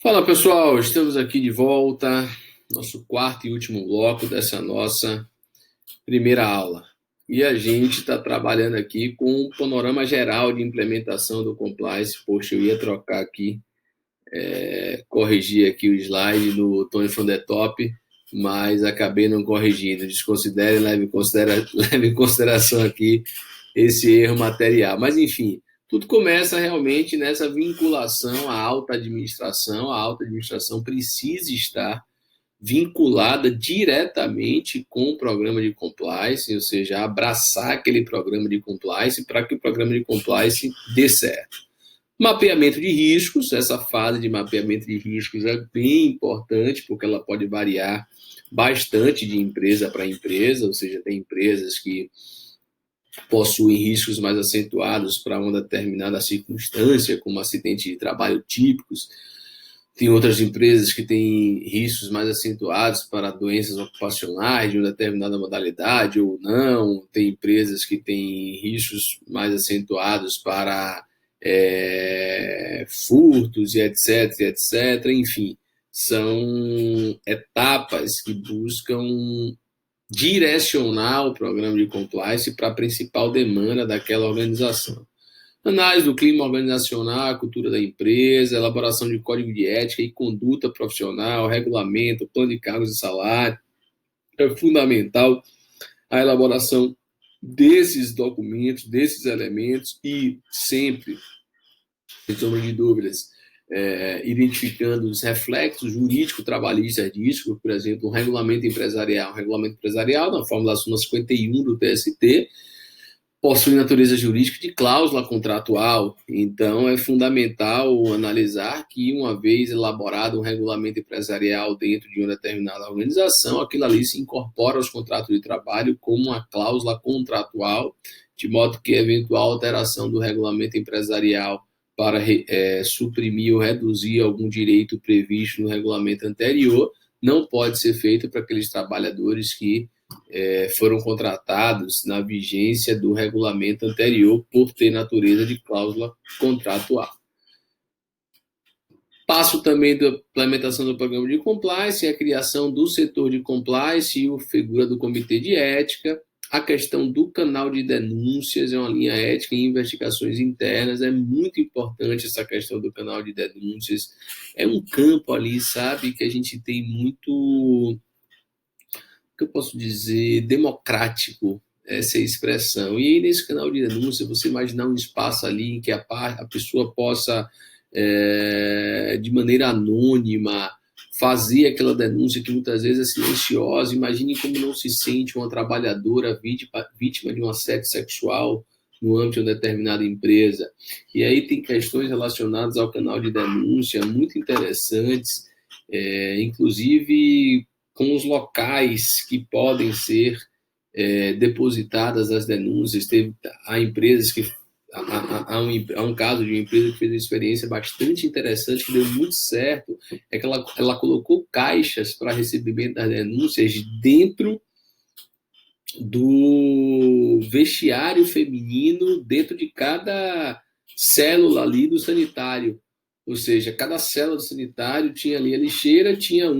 Fala pessoal, estamos aqui de volta, nosso quarto e último bloco dessa nossa primeira aula. E a gente está trabalhando aqui com um panorama geral de implementação do compliance. Poxa, eu ia trocar aqui, corrigir aqui o slide do Tony from the Top, mas acabei não corrigindo. Desconsidere, leve em consideração aqui esse erro material. Mas enfim, tudo começa realmente nessa vinculação à alta administração. A alta administração precisa estar vinculada diretamente com o programa de compliance, ou seja, abraçar aquele programa de compliance para que o programa de compliance dê certo. Mapeamento de riscos, essa fase de mapeamento de riscos é bem importante, porque ela pode variar bastante de empresa para empresa, ou seja, tem empresas que possuem riscos mais acentuados para uma determinada circunstância, como acidentes de trabalho típicos. Tem outras empresas que têm riscos mais acentuados para doenças ocupacionais de uma determinada modalidade ou não. Tem empresas que têm riscos mais acentuados para furtos e etc, etc. Enfim, são etapas que buscam direcionar o programa de compliance para a principal demanda daquela organização. Análise do clima organizacional, a cultura da empresa, elaboração de código de ética e conduta profissional, regulamento, plano de cargos e salário. É fundamental a elaboração desses documentos, desses elementos e sempre, sem sombra de dúvidas, identificando os reflexos jurídico-trabalhistas disso, por exemplo, o regulamento empresarial. O regulamento empresarial, na forma da súmula 51 do TST, possui natureza jurídica de cláusula contratual. Então, é fundamental analisar que, uma vez elaborado um regulamento empresarial dentro de uma determinada organização, aquilo ali se incorpora aos contratos de trabalho como uma cláusula contratual, de modo que eventual alteração do regulamento empresarial para suprimir ou reduzir algum direito previsto no regulamento anterior não pode ser feito para aqueles trabalhadores que foram contratados na vigência do regulamento anterior por ter natureza de cláusula contratual. Passo também da implementação do programa de compliance, a criação do setor de compliance e a figura do comitê de ética. A questão do canal de denúncias é uma linha ética em investigações internas. É muito importante essa questão do canal de denúncias. É um campo ali, sabe, que a gente tem muito, que eu posso dizer, democrático, essa expressão. E aí, nesse canal de denúncia, você imaginar um espaço ali em que a pessoa possa, de maneira anônima, fazer aquela denúncia que muitas vezes é silenciosa. Imagine como não se sente uma trabalhadora vítima de um assédio sexual no âmbito de uma determinada empresa. E aí tem questões relacionadas ao canal de denúncia muito interessantes, inclusive com os locais que podem ser depositadas as denúncias. Há empresas que há um caso de uma empresa que fez uma experiência bastante interessante, que deu muito certo, é que ela colocou caixas para recebimento das denúncias dentro do vestiário feminino, dentro de cada célula ali do sanitário. Ou seja, cada célula do sanitário tinha ali a lixeira, tinha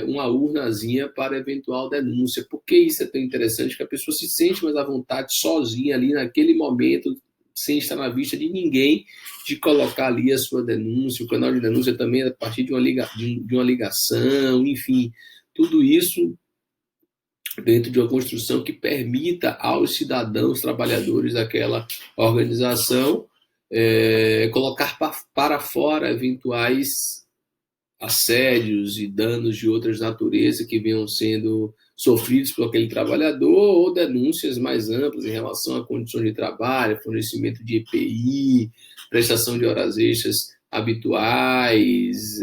uma urnazinha para eventual denúncia. Por que isso é tão interessante? Porque a pessoa se sente mais à vontade, sozinha ali naquele momento, sem estar na vista de ninguém, de colocar ali a sua denúncia. O canal de denúncia também é a partir de uma ligação, enfim, tudo isso dentro de uma construção que permita aos cidadãos, trabalhadores daquela organização, colocar para fora eventuais assédios e danos de outras naturezas que venham sendo sofridos por aquele trabalhador, ou denúncias mais amplas em relação a condições de trabalho, fornecimento de EPI, prestação de horas extras habituais,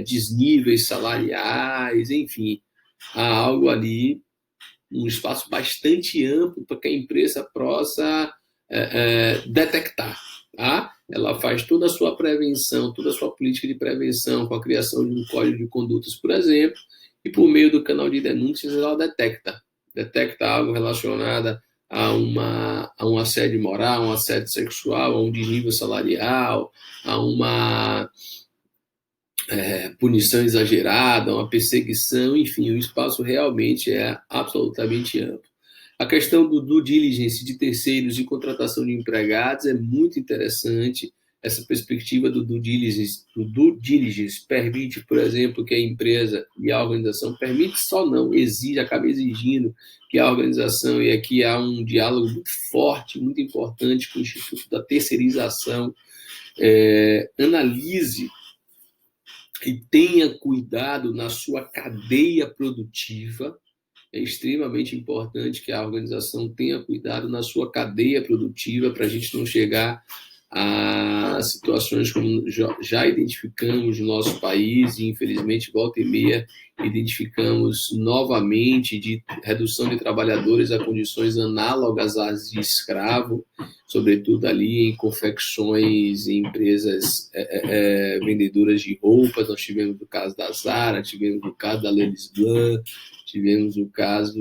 desníveis salariais, enfim, há algo ali, um espaço bastante amplo para que a empresa possa detectar. Tá? Ela faz toda a sua prevenção, toda a sua política de prevenção com a criação de um código de condutas, por exemplo, e por meio do canal de denúncias ela detecta algo relacionado a um assédio moral, a um assédio sexual, a um desnível salarial, a uma punição exagerada, uma perseguição, enfim, o espaço realmente é absolutamente amplo. A questão do due diligence de terceiros e contratação de empregados é muito interessante. Essa perspectiva do due diligence permite, por exemplo, que a empresa e a organização, permite só não, exige, acaba exigindo que a organização, e aqui há um diálogo muito forte, muito importante com o Instituto da Terceirização, analise e tenha cuidado na sua cadeia produtiva. É extremamente importante que a organização tenha cuidado na sua cadeia produtiva para a gente não chegar a situações como já identificamos no nosso país e, infelizmente, volta e meia, identificamos novamente de redução de trabalhadores a condições análogas às de escravo, sobretudo ali em confecções, em empresas vendedoras de roupas. Nós tivemos o caso da Zara, tivemos o caso da Levis Blanc, tivemos o caso,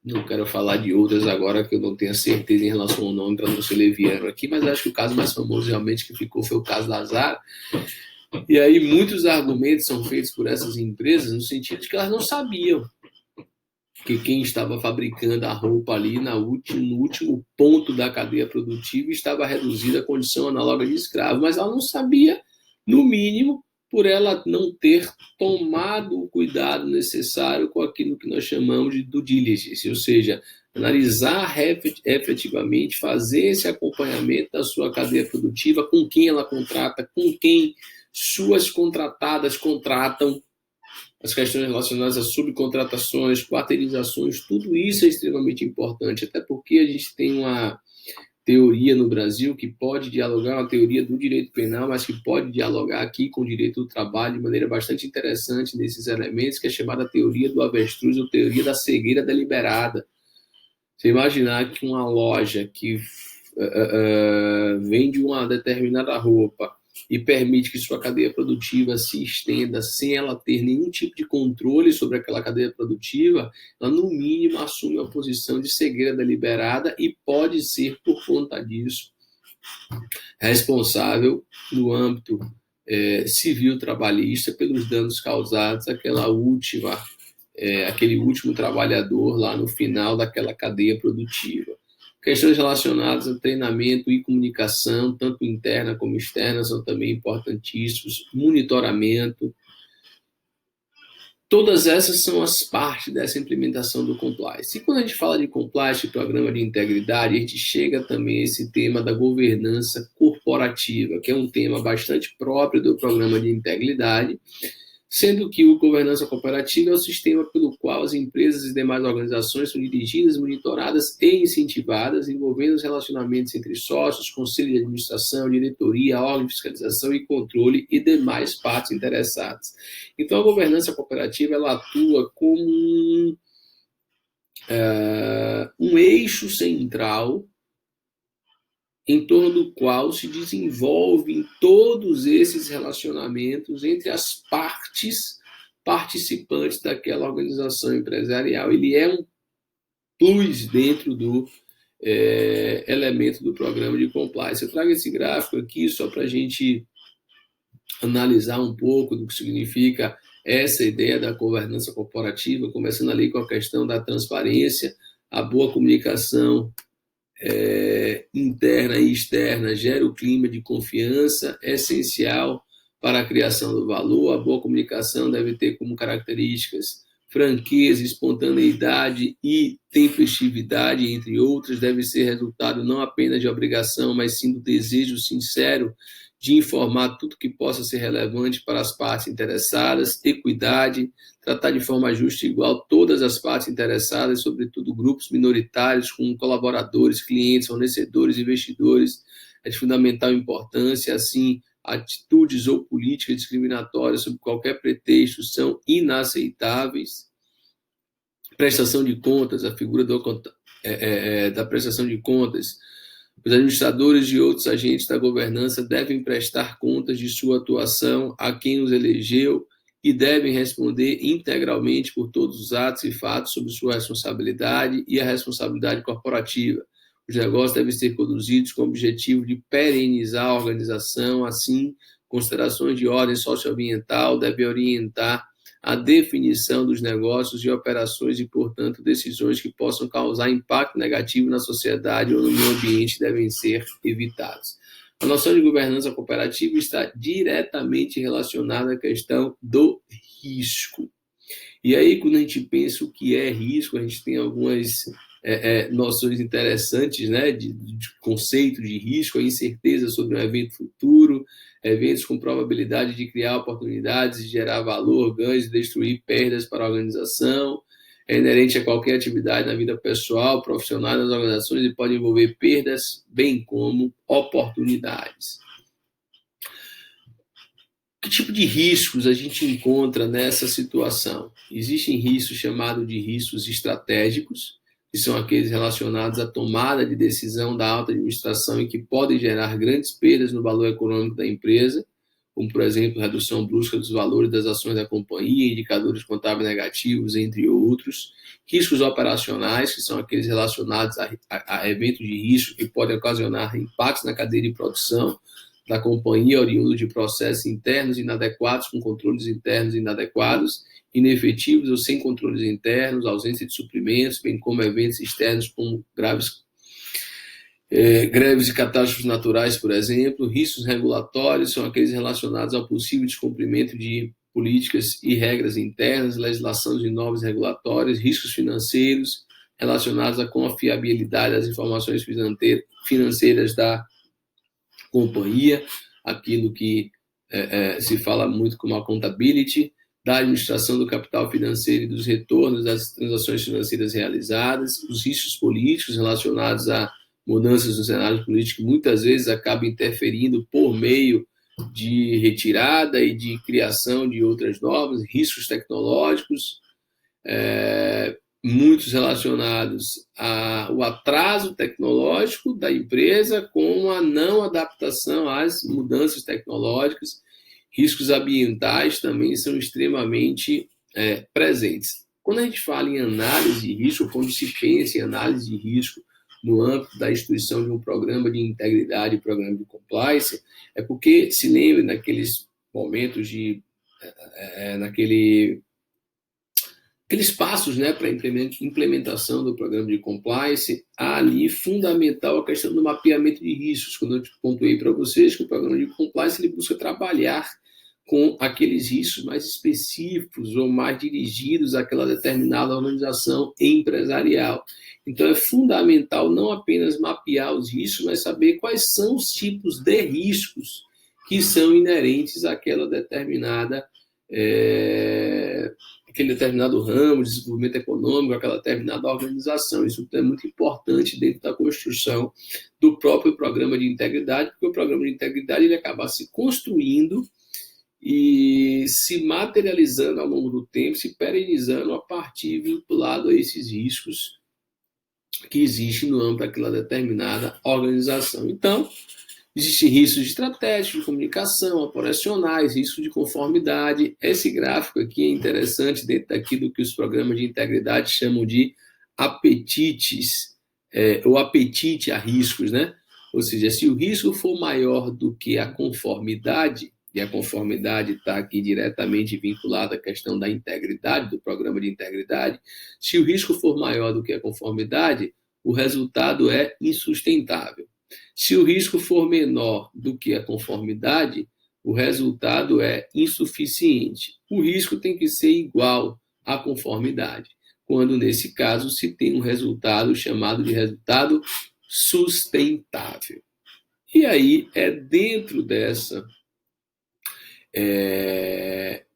não quero falar de outras agora que eu não tenho certeza em relação ao nome para não ser leviano aqui, mas acho que o caso mais famoso realmente que ficou foi o caso da Zara. E aí muitos argumentos são feitos por essas empresas no sentido de que elas não sabiam que quem estava fabricando a roupa ali no último ponto da cadeia produtiva estava reduzida à condição análoga de escravo, mas ela não sabia, no mínimo, por ela não ter tomado o cuidado necessário com aquilo que nós chamamos de due diligence, ou seja, analisar efetivamente, fazer esse acompanhamento da sua cadeia produtiva, com quem ela contrata, com quem suas contratadas contratam, as questões relacionadas a subcontratações, quarteirizações, tudo isso é extremamente importante, até porque a gente tem uma teoria no Brasil que pode dialogar, uma teoria do direito penal, mas que pode dialogar aqui com o direito do trabalho de maneira bastante interessante nesses elementos, que é chamada teoria do avestruz ou teoria da cegueira deliberada. Você imaginar que uma loja que vende uma determinada roupa e permite que sua cadeia produtiva se estenda sem ela ter nenhum tipo de controle sobre aquela cadeia produtiva, ela no mínimo assume uma posição de cegueira deliberada e pode ser, por conta disso, responsável no âmbito civil trabalhista pelos danos causados àquele último trabalhador lá no final daquela cadeia produtiva. Questões relacionadas a treinamento e comunicação, tanto interna como externa, são também importantíssimos. Monitoramento. Todas essas são as partes dessa implementação do compliance. E quando a gente fala de compliance, programa de integridade, a gente chega também a esse tema da governança corporativa, que é um tema bastante próprio do programa de integridade, sendo que o governança cooperativa é o sistema pelo qual as empresas e demais organizações são dirigidas, monitoradas e incentivadas, envolvendo os relacionamentos entre sócios, conselho de administração, diretoria, órgão de fiscalização e controle e demais partes interessadas. Então, a governança cooperativa ela atua como um eixo central em torno do qual se desenvolvem todos esses relacionamentos entre as partes participantes daquela organização empresarial. Ele é um plus dentro do elemento do programa de compliance. Eu trago esse gráfico aqui só para a gente analisar um pouco do que significa essa ideia da governança corporativa, começando ali com a questão da transparência, a boa comunicação interna e externa gera o clima de confiança, é essencial para a criação do valor. A boa comunicação deve ter como características franqueza, espontaneidade e tempestividade, entre outras. Deve ser resultado não apenas de obrigação, mas sim do desejo sincero de informar tudo que possa ser relevante para as partes interessadas. Equidade, tratar de forma justa e igual todas as partes interessadas, sobretudo grupos minoritários, como colaboradores, clientes, fornecedores, investidores, é de fundamental importância. Assim, atitudes ou políticas discriminatórias sob qualquer pretexto são inaceitáveis. Prestação de contas, a figura da prestação de contas. Os administradores e outros agentes da governança devem prestar contas de sua atuação a quem os elegeu e devem responder integralmente por todos os atos e fatos sob sua responsabilidade e a responsabilidade corporativa. Os negócios devem ser conduzidos com o objetivo de perenizar a organização, assim considerações de ordem socioambiental devem orientar a definição dos negócios e operações e, portanto, decisões que possam causar impacto negativo na sociedade ou no meio ambiente devem ser evitadas. A noção de governança cooperativa está diretamente relacionada à questão do risco. E aí, quando a gente pensa o que é risco, a gente tem algumas noções interessantes, né, de conceito de risco, a incerteza sobre um evento futuro, eventos com probabilidade de criar oportunidades, de gerar valor, ganhos e destruir perdas para a organização. É inerente a qualquer atividade na vida pessoal, profissional das organizações e pode envolver perdas, bem como oportunidades. Que tipo de riscos a gente encontra nessa situação? Existem riscos chamados de riscos estratégicos, que são aqueles relacionados à tomada de decisão da alta administração e que podem gerar grandes perdas no valor econômico da empresa, como, por exemplo, redução brusca dos valores das ações da companhia, indicadores contábeis negativos, entre outros. Riscos operacionais, que são aqueles relacionados a eventos de risco que podem ocasionar impactos na cadeia de produção da companhia, oriundo de processos internos inadequados, com controles internos inadequados, inefetivos ou sem controles internos, ausência de suprimentos, bem como eventos externos como greves e catástrofes naturais, por exemplo. Riscos regulatórios são aqueles relacionados ao possível descumprimento de políticas e regras internas, legislação de normas regulatórias. Riscos financeiros relacionados à confiabilidade das informações financeiras da companhia, aquilo que se fala muito como accountability, da administração do capital financeiro e dos retornos das transações financeiras realizadas. Os riscos políticos relacionados a mudanças no cenário político muitas vezes acabam interferindo por meio de retirada e de criação de outras normas. Riscos tecnológicos, muitos relacionados ao atraso tecnológico da empresa com a não adaptação às mudanças tecnológicas. Riscos ambientais também são extremamente presentes. Quando a gente fala em análise de risco, quando se pensa em análise de risco no âmbito da instituição de um programa de integridade e programa de compliance, é porque se lembre naqueles momentos aqueles passos, né, para a implementação do programa de compliance, há ali fundamental a questão do mapeamento de riscos. Quando eu pontuei para vocês que o programa de compliance ele busca trabalhar com aqueles riscos mais específicos ou mais dirigidos àquela determinada organização empresarial. Então, é fundamental não apenas mapear os riscos, mas saber quais são os tipos de riscos que são inerentes àquela determinada aquele determinado ramo de desenvolvimento econômico, aquela determinada organização. Isso é muito importante dentro da construção do próprio programa de integridade, porque o programa de integridade ele acaba se construindo e se materializando ao longo do tempo, se perenizando a partir vinculado a esses riscos que existem no âmbito daquela determinada organização. Então, existem riscos estratégicos, de comunicação, operacionais, riscos de conformidade. Esse gráfico aqui é interessante dentro daquilo que os programas de integridade chamam de apetites, ou apetite a riscos, né? Ou seja, se o risco for maior do que a conformidade, e a conformidade está aqui diretamente vinculada à questão da integridade, do programa de integridade, se o risco for maior do que a conformidade, o resultado é insustentável. Se o risco for menor do que a conformidade, o resultado é insuficiente. O risco tem que ser igual à conformidade, quando, nesse caso, se tem um resultado chamado de resultado sustentável. E aí, é dentro dessa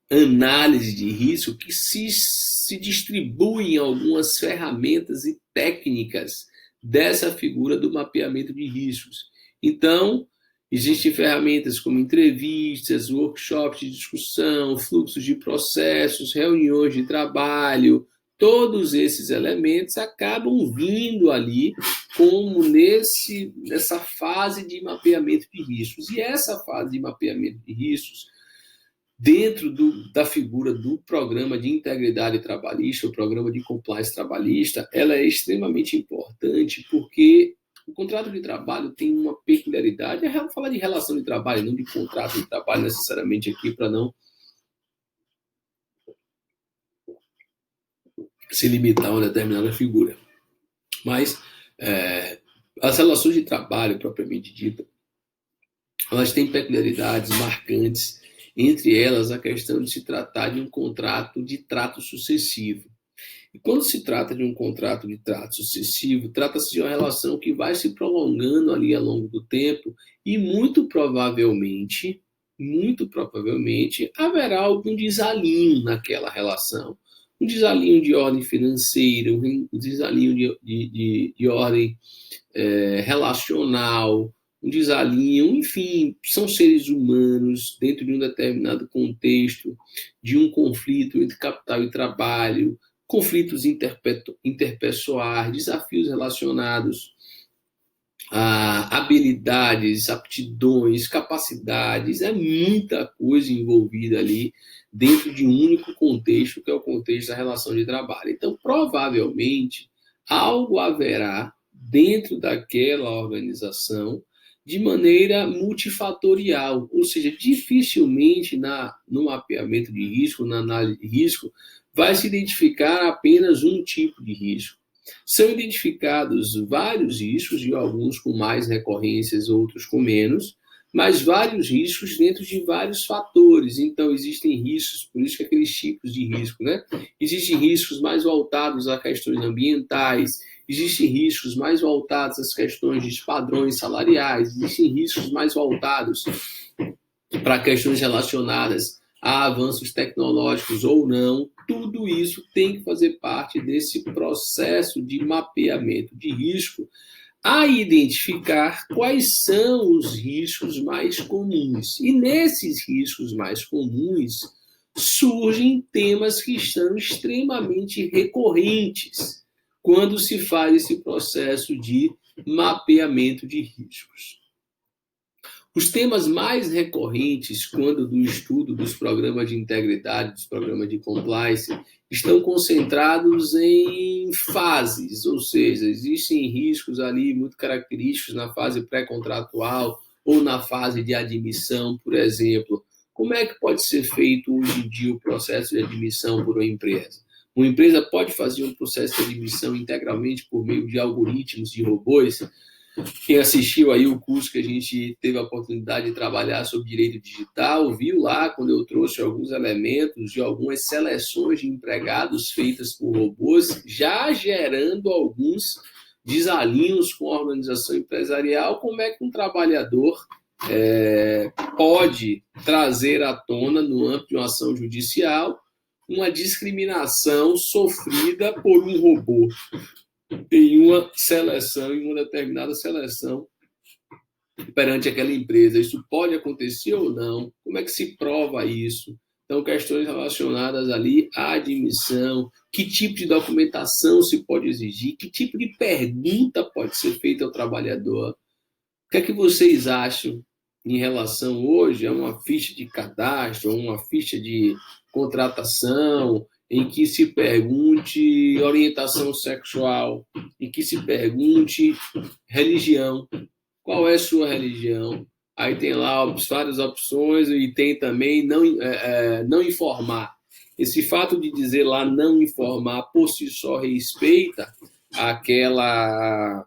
análise de risco que se distribuem algumas ferramentas e técnicas dessa figura do mapeamento de riscos. Então, existem ferramentas como entrevistas, workshops de discussão, fluxos de processos, reuniões de trabalho. Todos esses elementos acabam vindo ali como nessa fase de mapeamento de riscos. E essa fase de mapeamento de riscos, dentro da figura do programa de integridade trabalhista, o programa de compliance trabalhista, ela é extremamente importante porque O contrato de trabalho tem uma peculiaridade, é falar de relação de trabalho, não de contrato de trabalho necessariamente aqui, para não se limitar a uma determinada figura. Mas as relações de trabalho, propriamente dita, elas têm peculiaridades marcantes, entre elas a questão de se tratar de um contrato de trato sucessivo. E quando se trata de um contrato de trato sucessivo, trata-se de uma relação que vai se prolongando ali ao longo do tempo e muito provavelmente, haverá algum desalinho naquela relação. Um desalinho de ordem financeira, um desalinho de ordem relacional, um desalinho, enfim, são seres humanos dentro de um determinado contexto, de um conflito entre capital e trabalho, conflitos interpessoais, desafios relacionados a habilidades, aptidões, capacidades, é muita coisa envolvida ali dentro de um único contexto, que é o contexto da relação de trabalho. Então, provavelmente, algo haverá dentro daquela organização de maneira multifatorial, ou seja, dificilmente no mapeamento de risco, na análise de risco, vai se identificar apenas um tipo de risco. São identificados vários riscos, e alguns com mais recorrências, outros com menos, mas vários riscos dentro de vários fatores. Então, existem riscos, por isso que aqueles tipos de risco, né? Existem riscos mais voltados a questões ambientais, existem riscos mais voltados às questões de padrões salariais, existem riscos mais voltados para questões relacionadas a avanços tecnológicos ou não. Tudo isso tem que fazer parte desse processo de mapeamento de risco, a identificar quais são os riscos mais comuns. E nesses riscos mais comuns surgem temas que estão extremamente recorrentes quando se faz esse processo de mapeamento de riscos. Os temas mais recorrentes, quando do estudo dos programas de integridade, dos programas de compliance, estão concentrados em fases, ou seja, existem riscos ali muito característicos na fase pré-contratual ou na fase de admissão, por exemplo. Como é que pode ser feito hoje em dia o processo de admissão por uma empresa? Uma empresa pode fazer um processo de admissão integralmente por meio de algoritmos, de robôs. Quem assistiu aí o curso que a gente teve a oportunidade de trabalhar sobre direito digital, viu lá quando eu trouxe alguns elementos de algumas seleções de empregados feitas por robôs, já gerando alguns desalinhos com a organização empresarial. Como é que um trabalhador pode trazer à tona, no âmbito de uma ação judicial, uma discriminação sofrida por um robô em uma seleção, em uma determinada seleção perante aquela empresa? Isso pode acontecer ou não? Como é que se prova isso? Então, questões relacionadas ali à admissão, que tipo de documentação se pode exigir, que tipo de pergunta pode ser feita ao trabalhador. O que é que vocês acham em relação hoje a uma ficha de cadastro, uma ficha de contratação, em que se pergunte orientação sexual, em que se pergunte religião? Qual é a sua religião? Aí tem lá várias opções e tem também não informar. Esse fato de dizer lá não informar por si só respeita aquela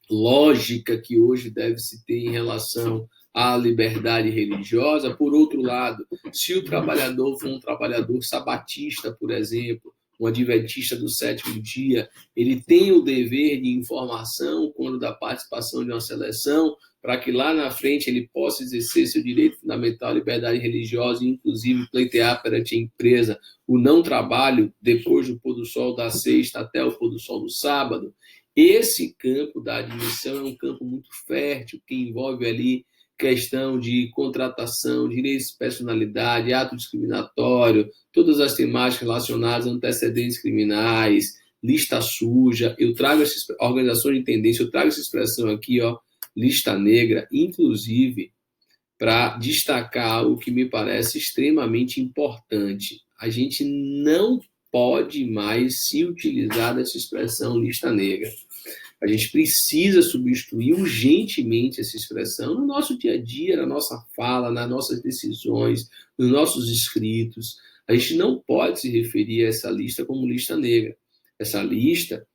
lógica que hoje deve se ter em relação à liberdade religiosa. Por outro lado, se o trabalhador for um trabalhador sabatista, por exemplo, um adventista do sétimo dia, ele tem o dever de informação quando da participação de uma seleção, para que lá na frente ele possa exercer seu direito fundamental à liberdade religiosa e, inclusive, pleitear perante a empresa o não trabalho depois do pôr do sol da sexta até o pôr do sol do sábado. Esse campo da admissão é um campo muito fértil, que envolve ali questão de contratação, direitos de personalidade, ato discriminatório, todas as temáticas relacionadas a antecedentes criminais, lista suja. Eu trago essa organização de tendência, eu trago essa expressão aqui, lista negra, inclusive para destacar algo que me parece extremamente importante. A gente não pode mais se utilizar dessa expressão lista negra. A gente precisa substituir urgentemente essa expressão no nosso dia a dia, na nossa fala, nas nossas decisões, nos nossos escritos. A gente não pode se referir a essa lista como lista negra. Essa lista,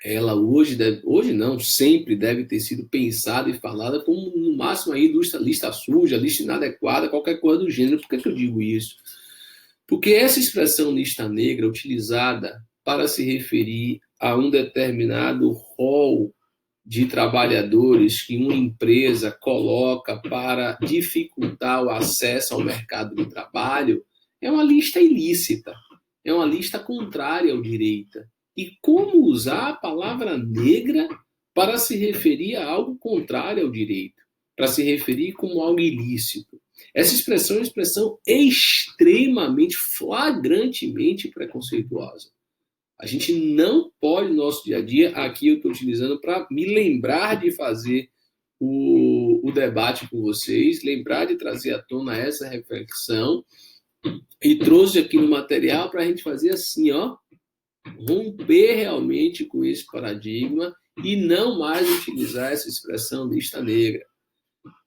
ela hoje não, sempre deve ter sido pensada e falada como, no máximo, aí, lista suja, lista inadequada, qualquer coisa do gênero. Por que eu digo isso? Porque essa expressão lista negra, utilizada para se referir a um determinado rol de trabalhadores que uma empresa coloca para dificultar o acesso ao mercado de trabalho, é uma lista ilícita, é uma lista contrária ao direito. E como usar a palavra negra para se referir a algo contrário ao direito, para se referir como algo ilícito? Essa expressão é uma expressão extremamente, flagrantemente preconceituosa. A gente não pode, no nosso dia a dia, aqui eu estou utilizando para me lembrar de fazer o debate com vocês, lembrar de trazer à tona essa reflexão, e trouxe aqui no material para a gente fazer assim, ó, romper realmente com esse paradigma e não mais utilizar essa expressão lista negra,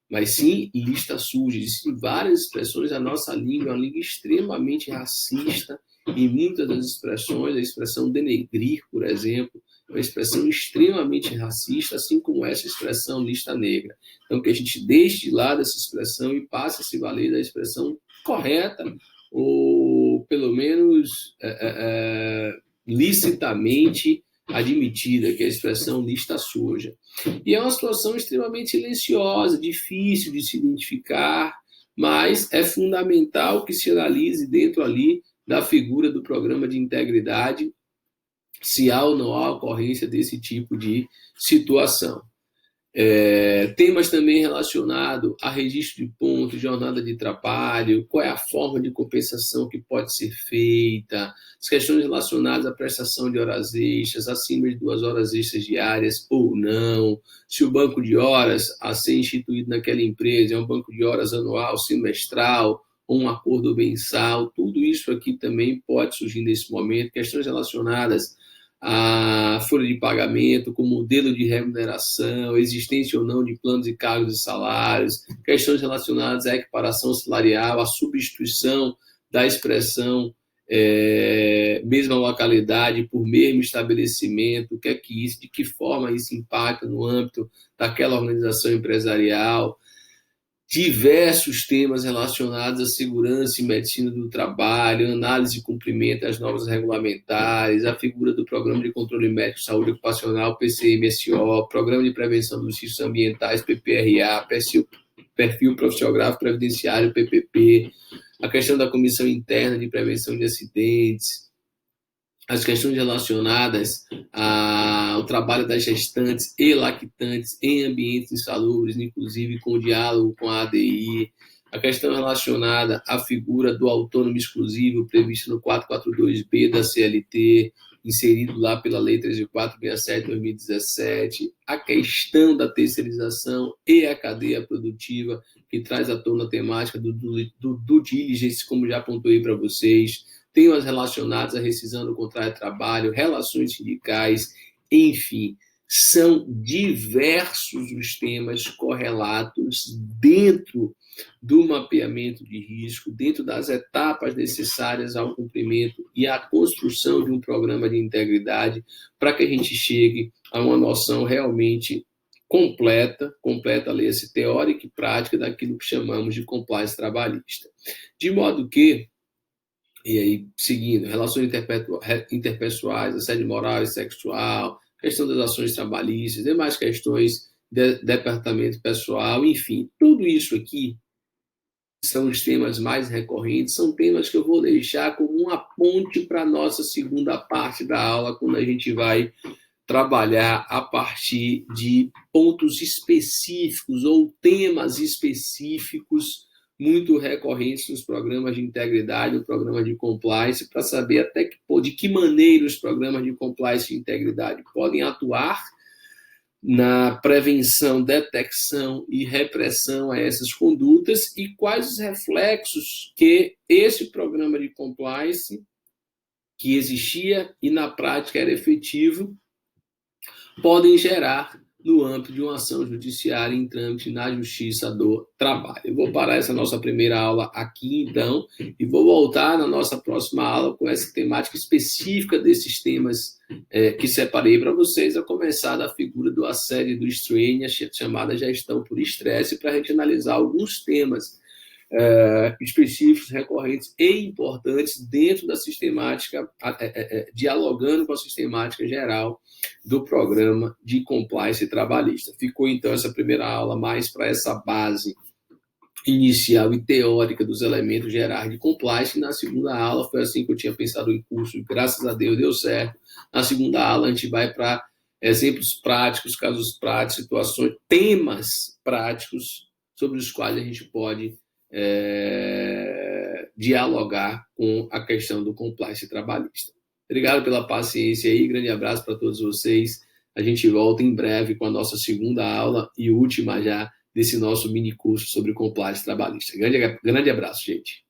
mas sim lista suja. Existem várias expressões da nossa língua, é uma língua extremamente racista, e muitas das expressões, a expressão denegrir, por exemplo, é uma expressão extremamente racista, assim como essa expressão lista negra. Então, que a gente deixe de lado essa expressão e passe a se valer da expressão correta, ou pelo menos licitamente admitida, que é a expressão lista suja. E é uma situação extremamente silenciosa, difícil de se identificar, mas é fundamental que se analise dentro ali da figura do programa de integridade se há ou não há ocorrência desse tipo de situação. Temas também relacionados a registro de pontos, jornada de trabalho, qual é a forma de compensação que pode ser feita, as questões relacionadas à prestação de horas extras, acima de 2 horas extras diárias ou não, se o banco de horas a ser instituído naquela empresa é um banco de horas anual, semestral, ou um acordo mensal, tudo isso aqui também pode surgir nesse momento, questões relacionadas a folha de pagamento, com modelo de remuneração, existência ou não de planos e cargos e salários, questões relacionadas à equiparação salarial, à substituição da expressão mesma localidade por mesmo estabelecimento, o que é que isso, de que forma isso impacta no âmbito daquela organização empresarial, diversos temas relacionados à segurança e medicina do trabalho, análise e cumprimento das normas regulamentares, a figura do Programa de Controle Médico de Saúde Ocupacional, PCMSO, Programa de Prevenção dos Riscos Ambientais, PPRA, Perfil Profissiográfico Previdenciário, PPP, a questão da Comissão Interna de Prevenção de Acidentes, as questões relacionadas ao trabalho das gestantes e lactantes em ambientes insalubres, inclusive com o diálogo com a ADI, a questão relacionada à figura do autônomo exclusivo previsto no 442B da CLT, inserido lá pela Lei 13.467 de 2017, a questão da terceirização e a cadeia produtiva, que traz à tona a temática do due diligence, como já apontei para vocês, temas relacionados à rescisão do contrato de trabalho, relações sindicais, enfim, são diversos os temas correlatos dentro do mapeamento de risco, dentro das etapas necessárias ao cumprimento e à construção de um programa de integridade para que a gente chegue a uma noção realmente completa lê-se teórica e prática daquilo que chamamos de compliance trabalhista. De modo que, e aí, seguindo, relações interpessoais, assédio moral e sexual, questão das ações trabalhistas, demais questões de departamento pessoal, enfim, tudo isso aqui são os temas mais recorrentes, são temas que eu vou deixar como uma ponte para a nossa segunda parte da aula, quando a gente vai trabalhar a partir de pontos específicos ou temas específicos muito recorrentes nos programas de integridade, no programa de compliance, para saber até de que maneira os programas de compliance e integridade podem atuar na prevenção, detecção e repressão a essas condutas e quais os reflexos que esse programa de compliance, que existia e na prática era efetivo, podem gerar no âmbito de uma ação judiciária em trâmite na Justiça do Trabalho. Eu vou parar essa nossa primeira aula aqui, então, e vou voltar na nossa próxima aula com essa temática específica desses temas que separei para vocês, a começar da figura do assédio do Struenia, chamada gestão por estresse, para a gente analisar alguns temas específicos, recorrentes e importantes dentro da sistemática, dialogando com a sistemática geral do programa de compliance trabalhista. Ficou, então, essa primeira aula mais para essa base inicial e teórica dos elementos gerais de compliance. Na segunda aula, foi assim que eu tinha pensado em curso, e graças a Deus deu certo. Na segunda aula, a gente vai para exemplos práticos, casos práticos, situações, temas práticos sobre os quais a gente pode dialogar com a questão do compliance trabalhista. Obrigado pela paciência aí, grande abraço para todos vocês. A gente volta em breve com a nossa segunda aula e última já desse nosso mini curso sobre compliance trabalhista. Grande abraço, gente.